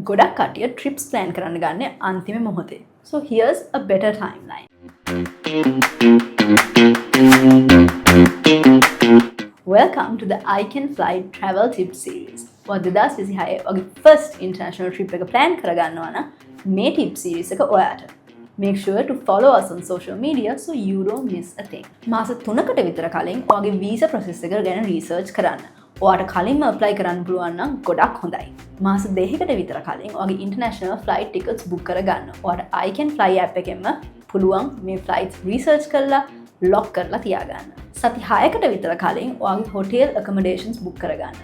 ගොඩක් කටිය trips plan කරන්න ගන්න අන්තිම මොහොතේ. So here's a better timeline. Welcome to the I Can Fly Travel Tips series. වදදාස් විසිහය වගේ first international trip එක plan කරගන්නවා නම් මේ tip series එක ඔයාට. Make sure to follow us on social media so you don't miss a thing. මාස 3කට විතර කලින් ඔයාගේ visa process එක ගැන research කරන්න. ඔයාට කලින්ම apply කරන්න පුළුවන් නම් ගොඩක් හොඳයි. මාස 2කට විතර කලින් ඔයාගේ international flight tickets book කරගන්න. ඔයාට I Can Fly app එකෙන්ම පුළුවන් මේ flights research කරලා lock කරලා තියාගන්න. සති 6කට විතර කලින් ඔයාගේ hotel accommodations book කරගන්න.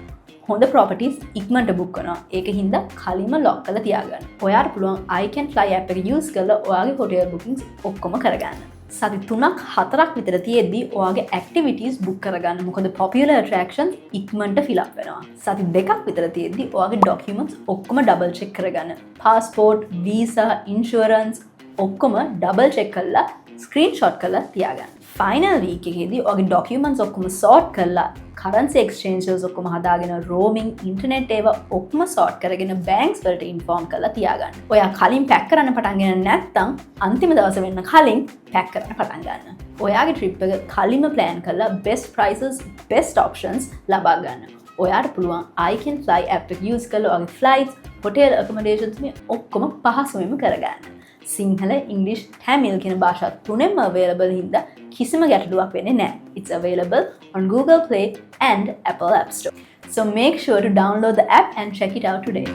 හොඳ properties ඉක්මනට book කරනවා. ඒක හින්දා කලින්ම lock කරලා තියාගන්න. ඔයාට පුළුවන් I Can Fly app එක use කරලා ඔයාගේ hotel bookings ඔක්කොම කරගන්න. සති 3ක් 4ක් විතර තියෙද්දි ඔයාගේ activities book කරගන්න. මොකද popular attractions ඉක්මනට fill up වෙනවා. සති 2ක් විතර තියෙද්දි ඔයාගේ documents ඔක්කොම double check කරගන්න. passport, visa, insurance ඔක්කොම double check කරලා screenshot කරලා තියාගන්න. final week එකේදී ඔයාගේ documents ඔක්කොම sort කරලා currency exchanges ඔක්කොම හදාගෙන roaming, internet ඒවා ඔක්කොම sort කරගෙන banks වලට inform කරලා තියාගන්න. ඔයා කලින් pack කරන්න පටන් ගන්න නැත්නම් අන්තිම දවස වෙන්න කලින් pack කරන්න පටන් ගන්න. ඔයාගේ trip එක කලින්ම plan කරලා best prices, best options ලබා ගන්න. ඔයාට පුළුවන් I Can Fly app එක use කරලා ඔයාගේ flights, hotel accommodations මේ ඔක්කොම පහසුවෙන්ම කරගන්න. සිංහල, ඉංග්‍රීසි, තමිල් කියන භාෂා තුනෙන්ම available හින්දා කිසිම ගැටලුවක් වෙන්නේ නැහැ. It's available on Google Play and Apple App Store. So make sure to download the app and check it out today.